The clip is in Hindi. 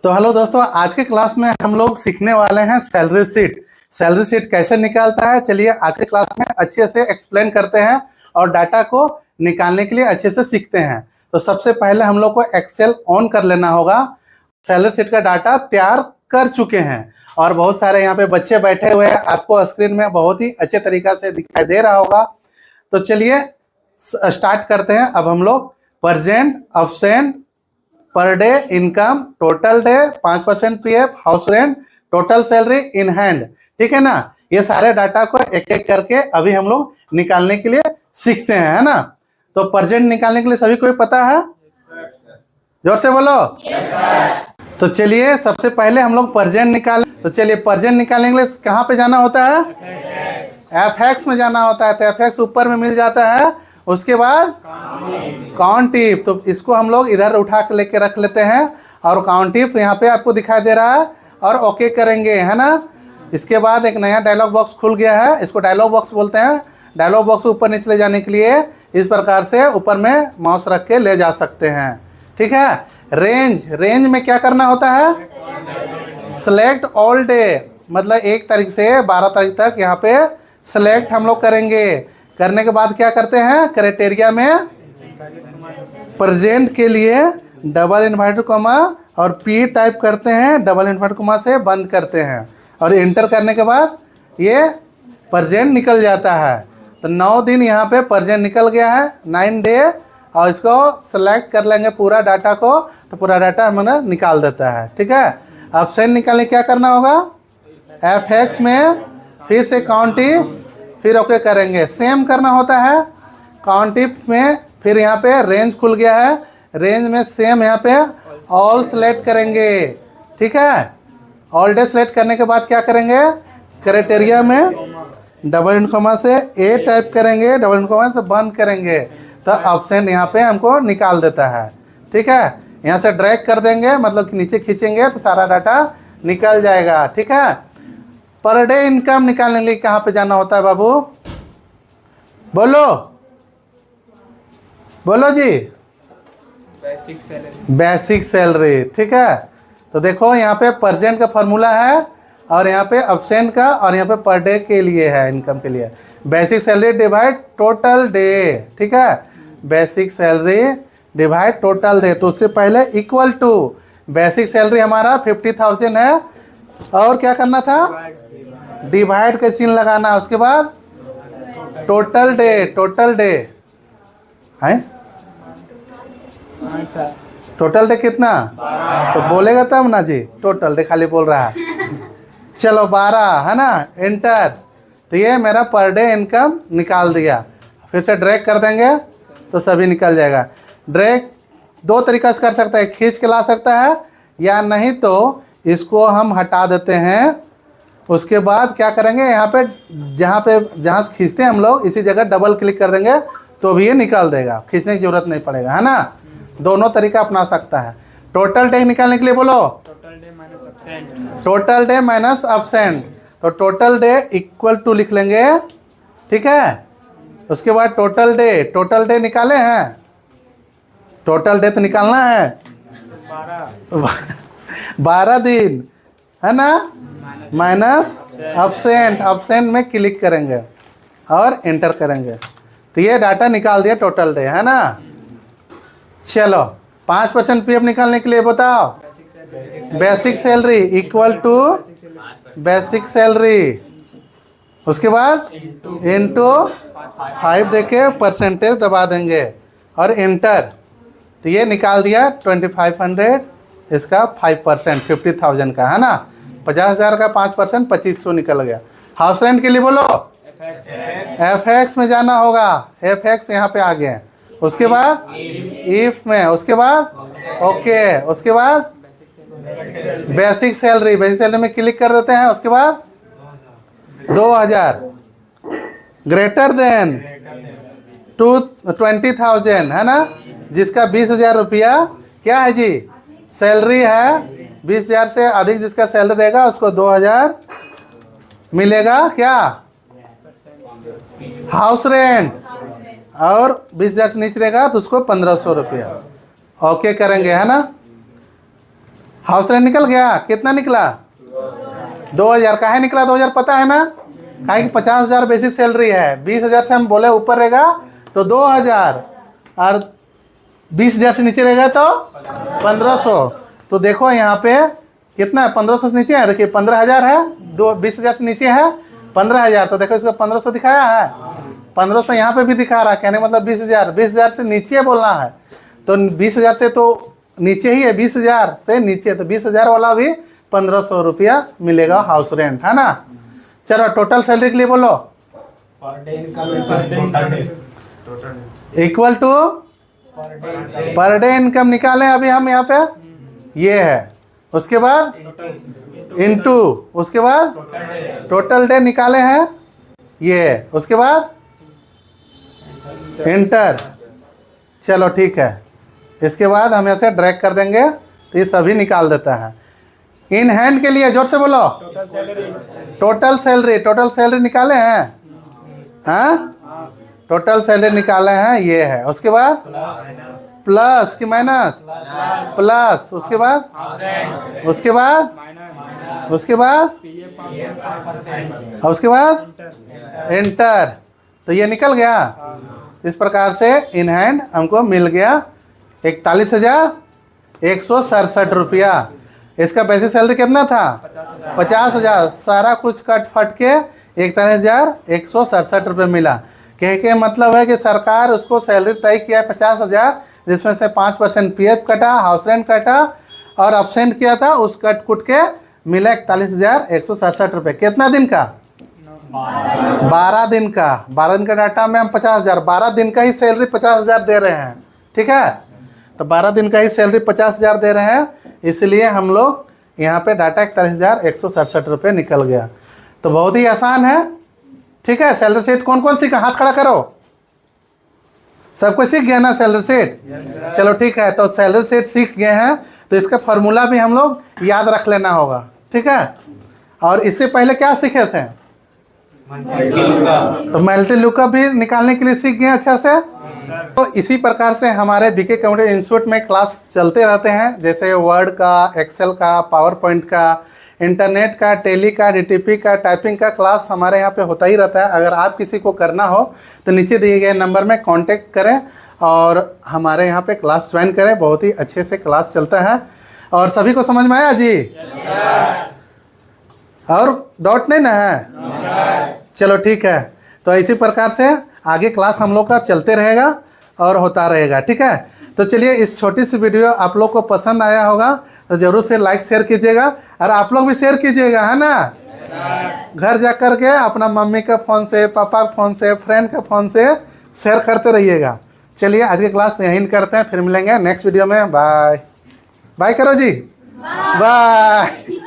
तो हेलो दोस्तों, आज के क्लास में हम लोग सीखने वाले हैं सैलरी शीट। सैलरी शीट कैसे निकालता है, चलिए आज के क्लास में अच्छे से एक्सप्लेन करते हैं और डाटा को निकालने के लिए अच्छे से सीखते हैं। तो सबसे पहले हम लोग को एक्सेल ऑन कर लेना होगा। सैलरी शीट का डाटा तैयार कर चुके हैं और बहुत सारे यहाँ पे बच्चे बैठे हुए हैं, आपको स्क्रीन में बहुत ही अच्छे तरीका से दिखाई दे रहा होगा। तो चलिए स्टार्ट करते हैं। अब हम लोग प्रेजेंट, अब्सेंट, पर day income, total day, 5% PF, house rent, total salary in hand, ठीक है ना। ये सारे डाटा को एक एक करके अभी हम लोग निकालने के लिए सीखते हैं, है ना। तो प्रेजेंट निकालने के लिए सभी को पता है? जोर से बोलो। तो चलिए सबसे पहले हम लोग प्रेजेंट निकालें। तो चलिए प्रेजेंट निकालने के लिए कहाँ पे जाना होता है? एफएक्स में जाना होता है। तो एफएक्स ऊपर में मिल जाता है, उसके बाद काउंटिफ। तो इसको हम लोग इधर उठा के लेके रख लेते हैं और काउंटिफ यहाँ पे आपको दिखाई दे रहा है और ओके करेंगे, है ना। इसके बाद एक नया डायलॉग बॉक्स खुल गया है, इसको डायलॉग बॉक्स बोलते हैं। डायलॉग बॉक्स ऊपर नीचे ले जाने के लिए इस प्रकार से ऊपर में माउस रख के ले जा सकते हैं, ठीक है। रेंज में क्या करना होता है? सिलेक्ट ऑल डे, मतलब 1 तारीख से 12 तारीख तक यहाँ पे सिलेक्ट हम लोग करेंगे। करने के बाद क्या करते हैं? क्राइटेरिया में प्रेजेंट के लिए डबल इन्वर्टेड कॉमा और पी टाइप करते हैं, डबल इन्वर्टेड कॉमा से बंद करते हैं और इंटर करने के बाद ये प्रेजेंट निकल जाता है। तो 9 दिन यहाँ पे प्रेजेंट निकल गया है, 9 डे। और इसको सेलेक्ट कर लेंगे पूरा डाटा को, तो पूरा डाटा हमें निकाल देता है, ठीक है। अब्सेंट निकालने क्या करना होगा? एफएक्स में फिर से काउंटिफ, फिर ओके करेंगे। सेम करना होता है काउंटिफ में। फिर यहाँ पे रेंज खुल गया है, रेंज में सेम यहाँ पे ऑल सेलेक्ट करेंगे, ठीक है। ऑल डे सेलेक्ट करने के बाद क्या करेंगे? क्राइटेरिया में डबल इन्वर्टेड कॉमा से ए टाइप करेंगे, डबल इन्वर्टेड कॉमा से बंद करेंगे, तो अब्सेंट यहाँ पे हमको निकाल देता है, ठीक है। यहाँ से ड्रैग कर देंगे, मतलब कि नीचे खींचेंगे तो सारा डाटा निकल जाएगा, ठीक है। पर डे इनकम निकालने के लिए कहाँ पे जाना होता है बाबू? बोलो बोलो जी। बेसिक सैलरी, ठीक है। तो देखो यहाँ पे प्रेजेंट का फॉर्मूला है और यहाँ पे अब्सेंट का और यहाँ पे पर डे के लिए है, इनकम के लिए। Basic salary divide total day, ठीक है। Basic salary divide total day, तो उससे पहले इक्वल टू बेसिक सैलरी हमारा 50,000 है और क्या करना था? डिवाइड का चिन्ह लगाना, उसके बाद टोटल डे है। टोटल डे कितना? तो बोलेगा तब ना जी, टोटल डे खाली बोल रहा है। चलो 12 है ना, एंटर। तो ये मेरा पर डे इनकम निकाल दिया। फिर से ड्रैग कर देंगे तो सभी निकल जाएगा। ड्रैग 2 तरीका से कर सकता है, खींच के ला सकता है या नहीं तो इसको हम हटा देते हैं। उसके बाद क्या करेंगे? यहाँ पे जहाँ से खींचते हैं हम लोग, इसी जगह डबल क्लिक कर देंगे तो भी ये निकाल देगा, खींचने की जरूरत नहीं पड़ेगा, है ना। दोनों तरीका अपना सकता है। टोटल डे निकालने के लिए बोलो। Total day minus absent. तो टोटल डे इक्वल टू लिख लेंगे, ठीक है। उसके बाद टोटल डे निकाले हैं, टोटल डे तो निकालना है 12 दिन, है ना। माइनस अब्सेंट में क्लिक करेंगे और एंटर करेंगे तो ये डाटा निकाल दिया टोटल डे, है ना। चलो 5% पीएफ निकालने के लिए बताओ। Basic salary equal to basic salary, उसके बाद इंटू 5 देके परसेंटेज दबा देंगे और एंटर। तो ये निकाल दिया 2500, इसका 5% 50,000 का, है ना। 50,000 का 5% 2500 निकल गया। हाउस रेंट के लिए बोलो। एफएक्स में जाना होगा, एफएक्स यहाँ पे आ गए। उसके बाद इफ में, उसके बाद ओके, उसके बाद बेसिक सैलरी में क्लिक कर देते हैं। उसके बाद 2000 ग्रेटर देन 20,000, है ना। जिसका 20,000 रुपया क्या है जी? सैलरी है। 20,000 से अधिक जिसका सैलरी रहेगा उसको 2,000 मिलेगा, क्या? House rent. और 20,000 से नीचे रहेगा तो उसको 1,500 रुपया। ओके करेंगे, है ना। हाउस रेंट निकल गया, कितना निकला? 2000। काहे निकला 2000 पता है ना? काहे कि 50,000 बेसिक सैलरी है, 20,000 से हम बोले ऊपर रहेगा तो 2000 और 20,000 से नीचे रहेगा तो 1500। तो देखो यहाँ पे कितना है, 1500 से नीचे है, देखिए 15,000 है, 20,000 से नीचे है 15,000, तो देखो इसको 1500 दिखाया है, 1500 यहाँ पे भी दिखा रहा है, कहने मतलब 20,000, 20,000 से नीचे बोलना है, तो 20,000 से तो नीचे ही है, 20,000 से नीचे, तो 20,000 वाला भी 1500 रुपया मिलेगा हाउस रेंट, है ना। चलो टोटल सैलरी के लिए बोलो, equal to per day income निकालें अभी हम यहाँ पे, ये है, उसके बाद इनटू, उसके बाद टोटल डे निकाले हैं, ये है, उसके बाद इंटर। चलो ठीक है, इसके बाद हम ऐसे ड्रैग कर देंगे तो ये सभी निकाल देता है। इन हैंड के लिए जोर से बोलो, टोटल सैलरी निकाले हैं, हाँ टोटल सैलरी निकाले हैं, ये है, उसके बाद प्लस की माइनस, प्लस, उसके बाद उसके बाद इंटर, तो ये निकल गया। इस प्रकार से इन हैंड हमको मिल गया 41,167 रुपया। इसका बेसिक सैलरी कितना था? 50,000, सारा कुछ कट फट के 41,167 रुपये मिला। कह के मतलब है कि सरकार उसको सैलरी तय किया है 50,000, जिसमें से 5% PF कटा, हाउस रेंट कटा और अब्सेंट किया था, उस कट कुट के मिला 41,167 रुपये। कितना दिन का? 12 दिन का। 12 दिन का डाटा में हम 50,000, 12 दिन का ही सैलरी 50,000 दे रहे हैं, ठीक है। तो 12 दिन का ही सैलरी 50,000 दे रहे हैं, इसलिए हम लोग यहाँ पे डाटा 41,167 रुपये निकल गया। तो बहुत ही आसान है, ठीक है। सैलरी शीट कौन कौन सीखा? हाथ खड़ा करो। सबको सीख गया ना सैलरी शीट? चलो ठीक है, तो सैलरी शीट सीख गए हैं, तो इसका फॉर्मूला भी हम लोग याद रख लेना होगा, ठीक है। और इससे पहले क्या सीखे थे? तो मल्टीलुकअप भी निकालने के लिए सीख गए अच्छा से। तो इसी प्रकार से हमारे बीके कंप्यूटर इंस्टीट्यूट में क्लास चलते रहते हैं, जैसे वर्ड का, एक्सेल का, पावर पॉइंट का, इंटरनेट का, टेली का, DTP का, टाइपिंग का क्लास हमारे यहाँ पे होता ही रहता है। अगर आप किसी को करना हो तो नीचे दिए गए नंबर में कांटेक्ट करें और हमारे यहाँ पे क्लास ज्वाइन करें। बहुत ही अच्छे से क्लास चलता है। और सभी को समझ में आया जी? और डाउट नहीं ना है? चलो ठीक है, तो इसी प्रकार से आगे क्लास हम लोग का चलते रहेगा और होता रहेगा, ठीक है। तो चलिए, इस छोटी सी वीडियो आप लोग को पसंद आया होगा तो ज़रूर से लाइक शेयर कीजिएगा, और आप लोग भी शेयर कीजिएगा, है ना। घर जा कर के अपना मम्मी का फ़ोन से, पापा के फ़ोन से, फ्रेंड के फ़ोन से शेयर करते रहिएगा। चलिए आज की क्लास यहीं करते हैं, फिर मिलेंगे नेक्स्ट वीडियो में। बाय बाय करो जी, बाय।